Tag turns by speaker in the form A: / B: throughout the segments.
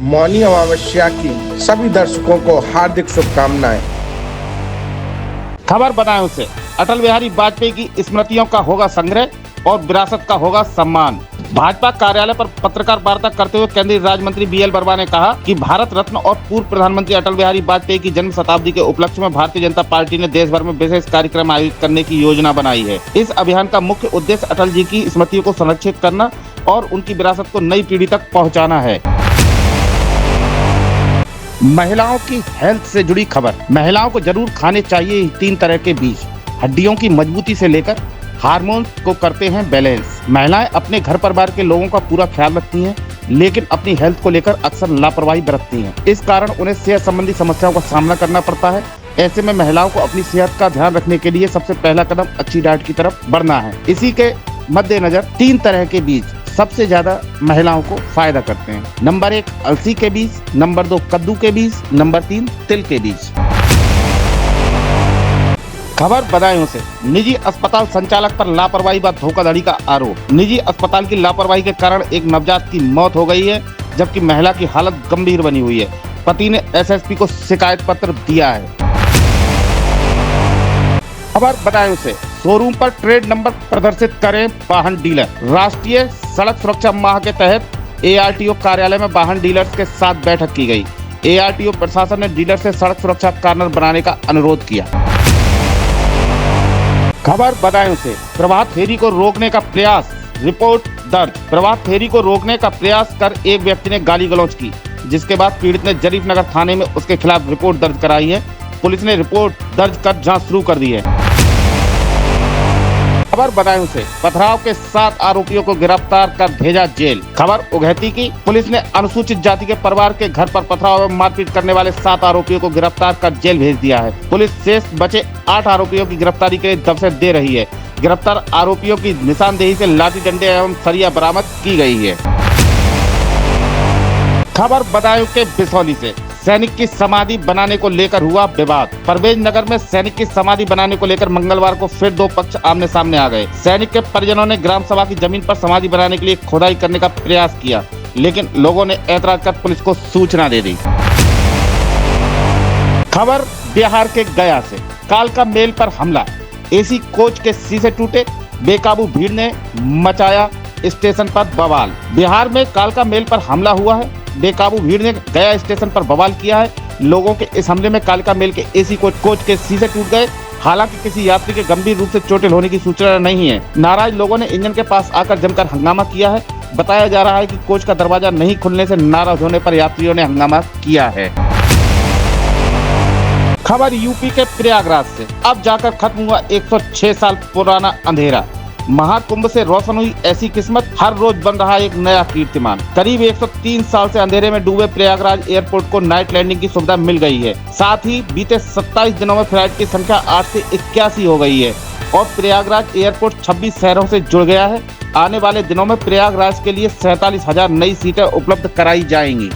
A: मौनी अमावस्या की सभी दर्शकों को हार्दिक शुभकामनाएं।
B: खबर बनाएं उसे। अटल बिहारी वाजपेयी की स्मृतियों का होगा संग्रह और विरासत का होगा सम्मान। भाजपा कार्यालय पर पत्रकार वार्ता करते हुए केंद्रीय राज्य मंत्री BL वर्मा ने कहा कि भारत रत्न और पूर्व प्रधानमंत्री अटल बिहारी वाजपेयी की जन्म शताब्दी के उपलक्ष्य में भारतीय जनता पार्टी ने देश भर में विशेष कार्यक्रम आयोजित करने की योजना बनाई है। इस अभियान का मुख्य उद्देश्य अटल जी की स्मृतियों को संरक्षित करना और उनकी विरासत को नई पीढ़ी तक पहुँचाना है। महिलाओं की हेल्थ से जुड़ी खबर। महिलाओं को जरूर खाने चाहिए 3 तरह के बीज। हड्डियों की मजबूती से लेकर हार्मोन्स को करते हैं बैलेंस। महिलाएं अपने घर परिवार के लोगों का पूरा ख्याल रखती हैं, लेकिन अपनी हेल्थ को लेकर अक्सर लापरवाही बरतती हैं। इस कारण उन्हें सेहत संबंधी समस्याओं का सामना करना पड़ता है। ऐसे में महिलाओं को अपनी सेहत का ध्यान रखने के लिए सबसे पहला कदम अच्छी डाइट की तरफ बढ़ना है। इसी के मद्देनजर 3 तरह के बीज सबसे ज्यादा महिलाओं को फायदा करते हैं। नंबर 1 अलसी के बीज, नंबर 2 कद्दू के बीज, नंबर 3 तिल के बीज। खबर बदायूं से। निजी अस्पताल संचालक पर लापरवाही व धोखाधड़ी का आरोप। निजी अस्पताल की लापरवाही के कारण एक नवजात की मौत हो गई है, जबकि महिला की हालत गंभीर बनी हुई है। पति ने SSP को शिकायत पत्र दिया है। खबर बदायूं से। शोरूम पर ट्रेड नंबर प्रदर्शित करें वाहन डीलर। राष्ट्रीय सड़क सुरक्षा माह के तहत ARTO कार्यालय में वाहन डीलर्स के साथ बैठक की गई। ARTO प्रशासन ने डीलर से सड़क सुरक्षा कार्नर बनाने का अनुरोध किया। खबर बदायूं से। प्रभात फेरी को रोकने का प्रयास, रिपोर्ट दर्ज। प्रभात फेरी को रोकने का प्रयास कर एक व्यक्ति ने गाली गलौज की, जिसके बाद पीड़ित ने जरीफनगर थाने में उसके खिलाफ रिपोर्ट दर्ज कराई है। पुलिस ने रिपोर्ट दर्ज कर जांच शुरू कर दी है। खबर बदायूं से। पथराव के 7 आरोपियों को गिरफ्तार कर भेजा जेल। खबर उघैती की। पुलिस ने अनुसूचित जाति के परिवार के घर पर पथराव एवं मारपीट करने वाले 7 आरोपियों को गिरफ्तार कर जेल भेज दिया है। पुलिस शेष बचे 8 आरोपियों की गिरफ्तारी के लिए दस्तक दे रही है। गिरफ्तार आरोपियों की निशानदेही से लाठी डंडे एवं सरिया बरामद की गई है। खबर बदायूं के बिसौली से। सैनिक की समाधि बनाने को लेकर हुआ विवाद। परवेज नगर में सैनिक की समाधि बनाने को लेकर मंगलवार को फिर 2 पक्ष आमने सामने आ गए। सैनिक के परिजनों ने ग्राम सभा की जमीन पर समाधि बनाने के लिए खुदाई करने का प्रयास किया, लेकिन लोगों ने ऐतराज कर पुलिस को सूचना दे दी। खबर बिहार के गया से। कालका मेल पर हमला। AC कोच के शीशे टूटे। बेकाबू भीड़ ने मचाया स्टेशन पर बवाल। बिहार में कालका मेल पर हमला हुआ है। बेकाबू भीड़ ने गया स्टेशन पर बवाल किया है। लोगों के इस हमले में कालका मेल के AC कोच के शीशे टूट गए। हालांकि किसी यात्री के गंभीर रूप से चोटिल होने की सूचना नहीं है। नाराज लोगों ने इंजन के पास आकर जमकर हंगामा किया है। बताया जा रहा है कि कोच का दरवाजा नहीं खुलने से नाराज होने पर यात्रियों ने हंगामा किया है। खबर यूपी के प्रयागराज से। अब जाकर खत्म हुआ 106 साल पुराना अंधेरा। महाकुंभ से रोशन हुई ऐसी किस्मत, हर रोज बन रहा एक नया कीर्तिमान। करीब 103 साल से अंधेरे में डूबे प्रयागराज एयरपोर्ट को नाइट लैंडिंग की सुविधा मिल गई है। साथ ही बीते 27 दिनों में फ्लाइट की संख्या 8 से 81 हो गई है और प्रयागराज एयरपोर्ट 26 शहरों से जुड़ गया है। आने वाले दिनों में प्रयागराज के लिए 47,000 नई सीटें उपलब्ध कराई जाएंगी।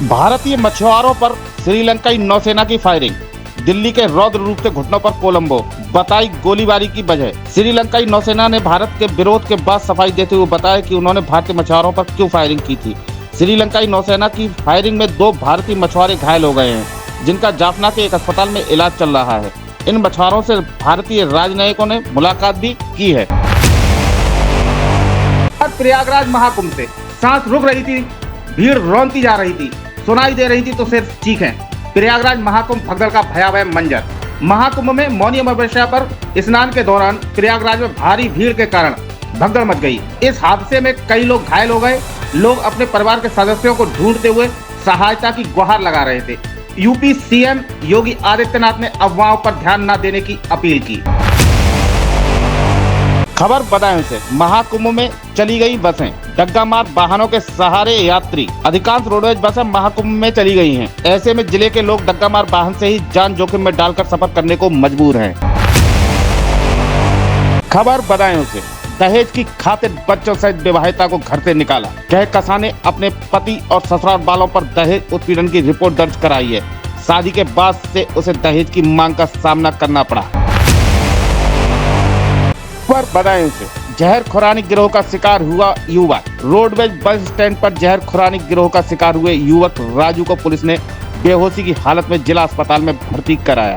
B: भारतीय मछुआरों पर श्रीलंकाई नौसेना की फायरिंग। दिल्ली के रौद्र रूप से घुटनों पर कोलंबो, बताई गोलीबारी की वजह। श्रीलंकाई नौसेना ने भारत के विरोध के बाद सफाई देते हुए बताया कि उन्होंने भारतीय मछुआरों पर क्यों फायरिंग की थी। श्रीलंकाई नौसेना की फायरिंग में 2 भारतीय मछुआरे घायल हो गए हैं, जिनका जाफना के एक अस्पताल में इलाज चल रहा है। इन मछुआरों से भारतीय राजनयिकों ने मुलाकात भी की है। प्रयागराज महाकुंभ से सांस रुक रही थी, भीड़ रौंदती जा रही थी, सुनाई दे रही थी तो सिर्फ चीखें। प्रयागराज महाकुंभ भगदड़ का भयावह मंजर। महाकुंभ में मौनी अमावस्या पर स्नान के दौरान प्रयागराज में भारी भीड़ के कारण भगदड़ मच गई। इस हादसे में कई लोग घायल हो गए। लोग अपने परिवार के सदस्यों को ढूंढते हुए सहायता की गुहार लगा रहे थे। यूपी CM योगी आदित्यनाथ ने अफवाहों पर ध्यान न देने की अपील की। खबर बदायूं से। महाकुंभ में चली गई बसें। डग्गा मार वाहनों के सहारे यात्री। अधिकांश रोडवेज बसें महाकुंभ में चली गई हैं। ऐसे में जिले के लोग डग्गा मार वाहन से ही जान जोखिम में डालकर सफर करने को मजबूर हैं। खबर बदायूं से। दहेज की खातिर बच्चों सहित विवाहिता को घर से निकाला। कहकशां ने अपने पति और ससुराल वालों पर दहेज उत्पीड़न की रिपोर्ट दर्ज कराई है। शादी के बाद से उसे दहेज की मांग का सामना करना पड़ा। खबर बदायूं से। जहर खुरानी गिरोह का शिकार हुआ युवक। रोडवेज बस स्टैंड पर जहर खुरानी गिरोह का शिकार हुए युवक राजू को पुलिस ने बेहोशी की हालत में जिला अस्पताल में भर्ती कराया।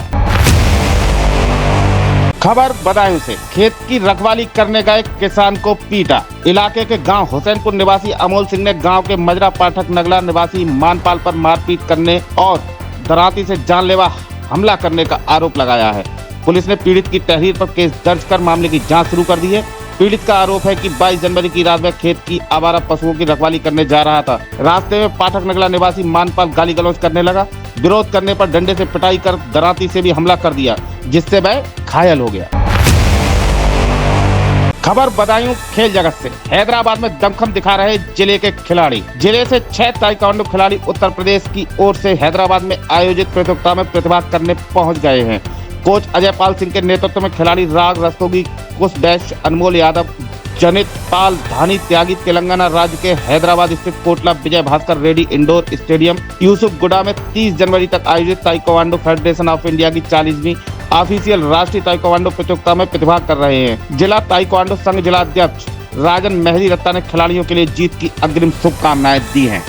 B: खबर बदायूं से, खेत की रखवाली करने गए किसान को पीटा। इलाके के गांव हुसैनपुर निवासी अमोल सिंह ने गांव के मजरा पाठक नगला निवासी मानपाल पर मारपीट करने और दराती से जानलेवा हमला करने का आरोप लगाया है। पुलिस ने पीड़ित की तहरीर पर केस दर्ज कर मामले की जांच शुरू कर दी है। पीड़ित का आरोप है कि 22 जनवरी की रात में खेत की आवारा पशुओं की रखवाली करने जा रहा था। रास्ते में पाठक नगला निवासी मानपाल गाली गलौज करने लगा। विरोध करने पर डंडे से पिटाई कर दराती से भी हमला कर दिया, जिससे वह घायल हो गया। खबर बदायूं खेल जगत से, हैदराबाद में दमखम दिखा रहे जिले के खिलाड़ी। जिले से 6 ताइक्वांडो खिलाड़ी उत्तर प्रदेश की ओर से हैदराबाद में आयोजित प्रतियोगिता में प्रतिभाग करने पहुंच गए हैं। कोच अजय पाल सिंह के नेतृत्व में खिलाड़ी राग रस्तोगी, कुश डैश, अनमोल यादव, जनित पाल, धानी त्यागी तेलंगाना राज्य के हैदराबाद स्थित कोटला विजय भास्कर रेड्डी इंडोर स्टेडियम यूसुफ गुडा में 30 जनवरी तक आयोजित ताइक्वांडो फेडरेशन ऑफ इंडिया की 40वीं ऑफिशियल राष्ट्रीय ताइक्वांडो प्रतियोगिता में प्रतिभाग कर रहे हैं। जिला ताइक्वांडो संघ जिला अध्यक्ष राजन मेहदी रत्ता ने खिलाड़ियों के लिए जीत की अग्रिम शुभकामनाएं दी हैं।